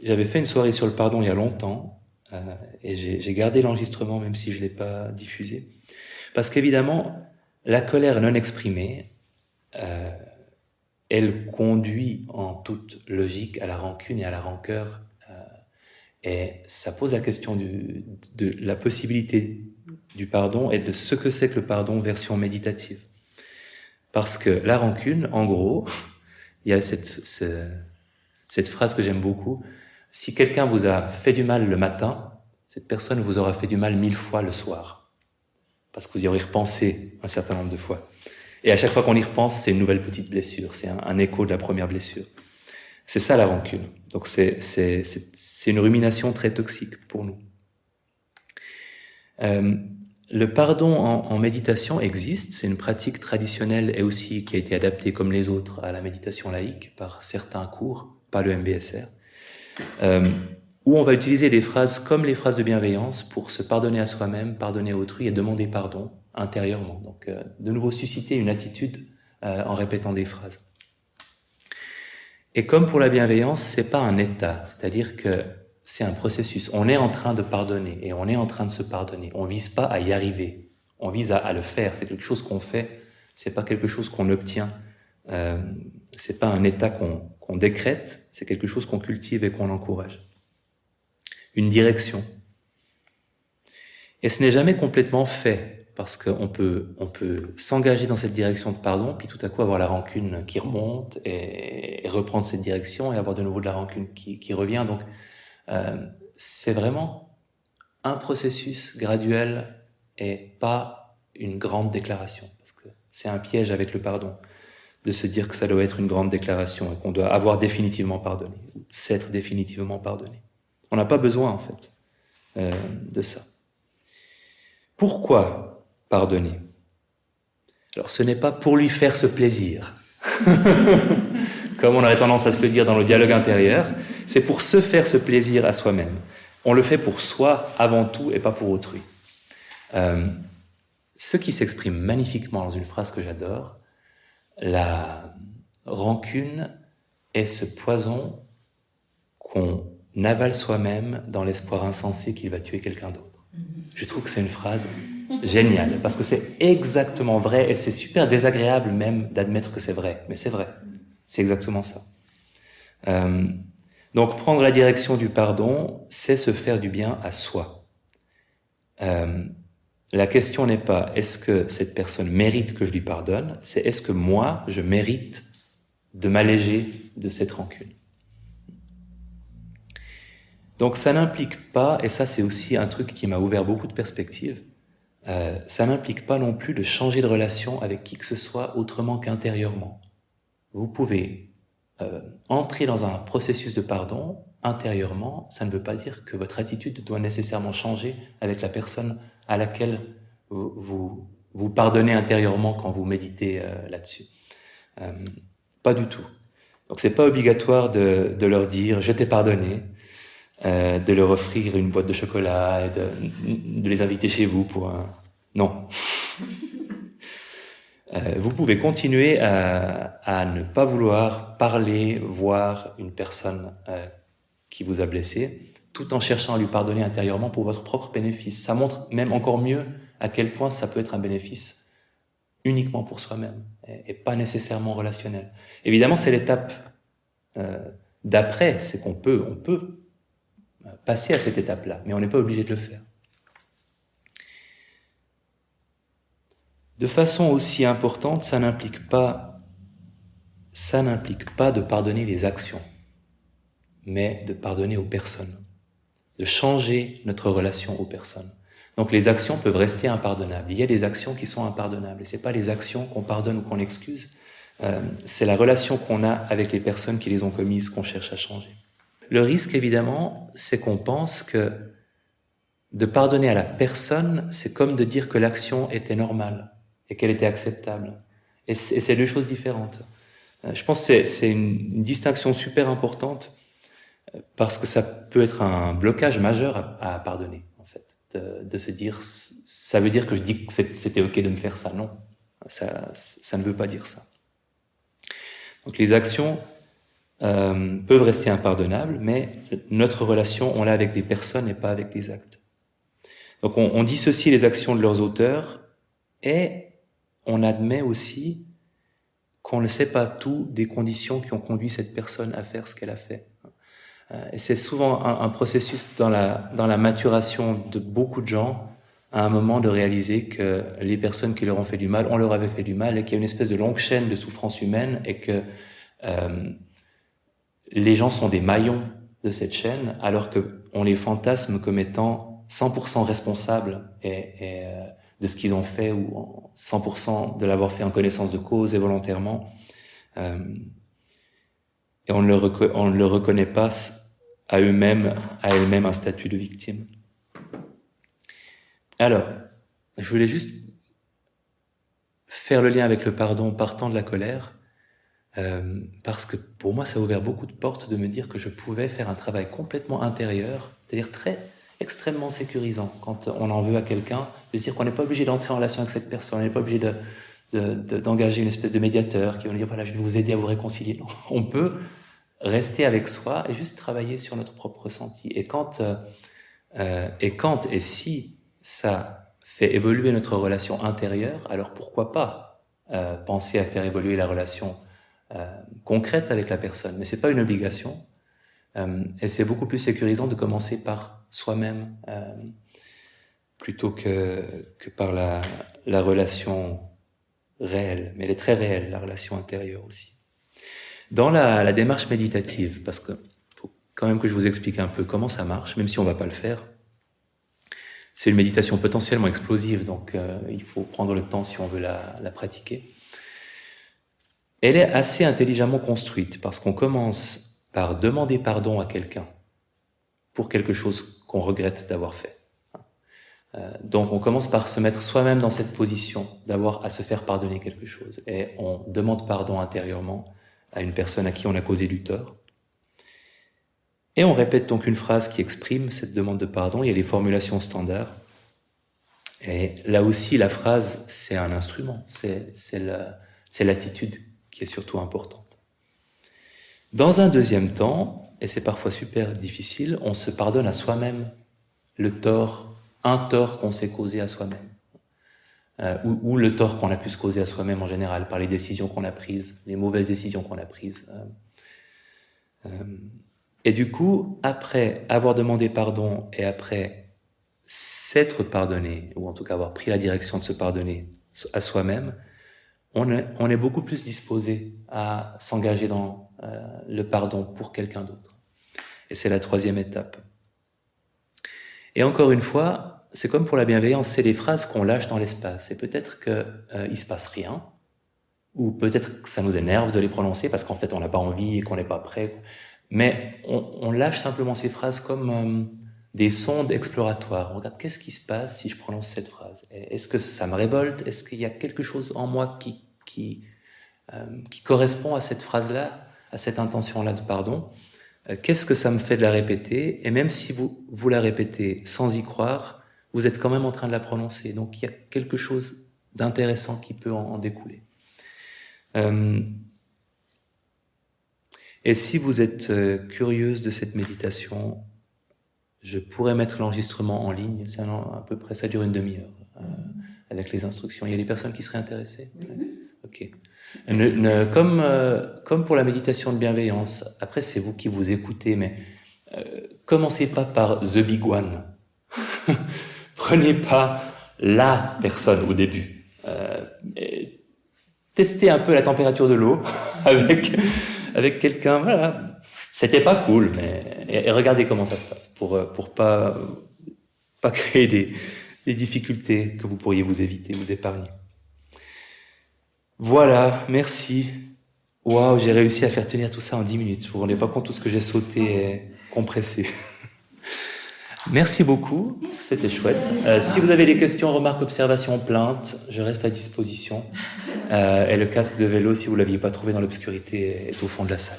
j'avais fait une soirée sur le pardon il y a longtemps, et j'ai gardé l'enregistrement même si je ne l'ai pas diffusé. Parce qu'évidemment, la colère non exprimée, elle conduit en toute logique à la rancune et à la rancœur. Et ça pose la question de la possibilité du pardon et de ce que c'est que le pardon version méditative. Parce que la rancune, en gros, il y a cette phrase que j'aime beaucoup. Si quelqu'un vous a fait du mal le matin, cette personne vous aura fait du mal 1000 fois le soir. Parce que vous y aurez repensé un certain nombre de fois. Et à chaque fois qu'on y repense, c'est une nouvelle petite blessure. C'est un écho de la première blessure. C'est ça la rancune. Donc c'est une rumination très toxique pour nous. Le pardon en méditation existe. C'est une pratique traditionnelle et aussi qui a été adaptée comme les autres à la méditation laïque par certains cours, pas le MBSR. Où on va utiliser des phrases comme les phrases de bienveillance pour se pardonner à soi-même, pardonner à autrui et demander pardon intérieurement. Donc, de nouveau susciter une attitude en répétant des phrases. Et comme pour la bienveillance, c'est pas un état, c'est-à-dire que c'est un processus. On est en train de pardonner et on est en train de se pardonner. On vise pas à y arriver, on vise à le faire. C'est quelque chose qu'on fait, c'est pas quelque chose qu'on obtient. C'est pas un état qu'on décrète, c'est quelque chose qu'on cultive et qu'on encourage. Une direction. Et ce n'est jamais complètement fait, parce qu'on peut s'engager dans cette direction de pardon, puis tout à coup avoir la rancune qui remonte, et reprendre cette direction, et avoir de nouveau de la rancune qui revient. Donc, c'est vraiment un processus graduel, et pas une grande déclaration, parce que c'est un piège avec le pardon, de se dire que ça doit être une grande déclaration, et qu'on doit avoir définitivement pardonné, ou s'être définitivement pardonné. On n'a pas besoin, en fait, de ça. Pourquoi pardonner? Alors, ce n'est pas pour lui faire ce plaisir, comme on aurait tendance à se le dire dans le dialogue intérieur, c'est pour se faire ce plaisir à soi-même. On le fait pour soi avant tout et pas pour autrui. Ce qui s'exprime magnifiquement dans une phrase que j'adore, la rancune est ce poison qu'on avale soi-même dans l'espoir insensé qu'il va tuer quelqu'un d'autre. Je trouve que c'est une phrase géniale, parce que c'est exactement vrai, et c'est super désagréable même d'admettre que c'est vrai, mais c'est vrai, c'est exactement ça. Donc prendre la direction du pardon, c'est se faire du bien à soi. La question n'est pas est-ce que cette personne mérite que je lui pardonne, c'est est-ce que moi je mérite de m'alléger de cette rancune. Donc ça n'implique pas, et ça c'est aussi un truc qui m'a ouvert beaucoup de perspectives, ça n'implique pas non plus de changer de relation avec qui que ce soit autrement qu'intérieurement. Vous pouvez entrer dans un processus de pardon intérieurement, ça ne veut pas dire que votre attitude doit nécessairement changer avec la personne à laquelle vous pardonnez intérieurement quand vous méditez là-dessus. Pas du tout. Donc c'est pas obligatoire de leur dire « je t'ai pardonné », de leur offrir une boîte de chocolat et de les inviter chez vous pour un... Non. Vous pouvez continuer à ne pas vouloir parler, voir une personne qui vous a blessé, tout en cherchant à lui pardonner intérieurement pour votre propre bénéfice. Ça montre même encore mieux à quel point ça peut être un bénéfice uniquement pour soi-même et pas nécessairement relationnel. Évidemment, c'est l'étape d'après, c'est qu'on peut passer à cette étape-là, mais on n'est pas obligé de le faire. De façon aussi importante, ça n'implique pas de pardonner les actions, mais de pardonner aux personnes, de changer notre relation aux personnes. Donc les actions peuvent rester impardonnables. Il y a des actions qui sont impardonnables, et c'est pas les actions qu'on pardonne ou qu'on excuse, c'est la relation qu'on a avec les personnes qui les ont commises qu'on cherche à changer. Le risque, évidemment, c'est qu'on pense que de pardonner à la personne, c'est comme de dire que l'action était normale et qu'elle était acceptable. Et c'est deux choses différentes. Je pense que c'est une distinction super importante, parce que ça peut être un blocage majeur à pardonner, en fait. De se dire, ça veut dire que je dis que c'était ok de me faire ça. Non, ça ne veut pas dire ça. Donc les actions peuvent rester impardonnables, mais notre relation, on l'a avec des personnes et pas avec des actes. Donc on dissocie les actions de leurs auteurs et on admet aussi qu'on ne sait pas tout des conditions qui ont conduit cette personne à faire ce qu'elle a fait. Et c'est souvent un processus dans la maturation de beaucoup de gens, à un moment de réaliser que les personnes qui leur ont fait du mal, on leur avait fait du mal, et qu'il y a une espèce de longue chaîne de souffrance humaine, et que les gens sont des maillons de cette chaîne, alors qu'on les fantasme comme étant 100% responsables de ce qu'ils ont fait, ou 100% de l'avoir fait en connaissance de cause et volontairement. Et on ne le reconnaît pas à eux-mêmes, à elles-mêmes, un statut de victime. Alors, je voulais juste faire le lien avec le pardon partant de la colère, parce que pour moi, ça a ouvert beaucoup de portes de me dire que je pouvais faire un travail complètement intérieur, c'est-à-dire extrêmement sécurisant quand on en veut à quelqu'un, de se dire qu'on n'est pas obligé d'entrer en relation avec cette personne, on n'est pas obligé d'engager une espèce de médiateur qui va nous dire voilà, je vais vous aider à vous réconcilier. Non, on peut rester avec soi et juste travailler sur notre propre ressenti. Et si ça fait évoluer notre relation intérieure, alors pourquoi pas penser à faire évoluer la relation concrète avec la personne. Mais c'est pas une obligation. Et c'est beaucoup plus sécurisant de commencer par soi-même plutôt que par la relation réelle. Mais elle est très réelle, la relation intérieure aussi. Dans la démarche méditative, parce que faut quand même que je vous explique un peu comment ça marche, même si on va pas le faire. C'est une méditation potentiellement explosive, donc il faut prendre le temps si on veut la pratiquer. Elle est assez intelligemment construite, parce qu'on commence par demander pardon à quelqu'un pour quelque chose qu'on regrette d'avoir fait. Donc on commence par se mettre soi-même dans cette position, d'avoir à se faire pardonner quelque chose. Et on demande pardon intérieurement à une personne à qui on a causé du tort. Et on répète donc une phrase qui exprime cette demande de pardon. Il y a les formulations standards. Et là aussi, la phrase, c'est un instrument. C'est l'attitude qui est surtout importante. Dans un deuxième temps, et c'est parfois super difficile, on se pardonne à soi-même un tort qu'on s'est causé à soi-même. Ou le tort qu'on a pu se causer à soi-même en général, par les décisions qu'on a prises, les mauvaises décisions qu'on a prises. Et du coup, après avoir demandé pardon et après s'être pardonné, ou en tout cas avoir pris la direction de se pardonner à soi-même, on est beaucoup plus disposé à s'engager dans le pardon pour quelqu'un d'autre. Et c'est la troisième étape. Et encore une fois, c'est comme pour la bienveillance, c'est les phrases qu'on lâche dans l'espace. Et peut-être qu'il se passe rien, ou peut-être que ça nous énerve de les prononcer parce qu'en fait on n'a pas envie et qu'on n'est pas prêt. Mais on lâche simplement ces phrases comme des sondes exploratoires. On regarde qu'est-ce qui se passe si je prononce cette phrase. Est-ce que ça me révolte? Est-ce qu'il y a quelque chose en moi qui correspond à cette phrase-là, à cette intention-là de pardon? Qu'est-ce que ça me fait de la répéter? Et même si vous la répétez sans y croire, vous êtes quand même en train de la prononcer. Donc il y a quelque chose d'intéressant qui peut en découler. Et si vous êtes curieuse de cette méditation, je pourrais mettre l'enregistrement en ligne. C'est à peu près, ça dure une demi-heure avec les instructions. Il y a des personnes qui seraient intéressées? Ok. Comme pour la méditation de bienveillance, après c'est vous qui vous écoutez, mais commencez pas par The Big One. Prenez pas la personne au début. Testez un peu la température de l'eau avec quelqu'un. Voilà, c'était pas cool, mais et regardez comment ça se passe pour pas créer des difficultés que vous pourriez vous éviter, vous épargner. Voilà, merci. Waouh, j'ai réussi à faire tenir tout ça en 10 minutes. Vous vous rendez pas compte tout ce que j'ai sauté et compressé. Merci beaucoup, c'était chouette. Si vous avez des questions, remarques, observations, plaintes, je reste à disposition. Et le casque de vélo, si vous ne l'aviez pas trouvé dans l'obscurité, est au fond de la salle.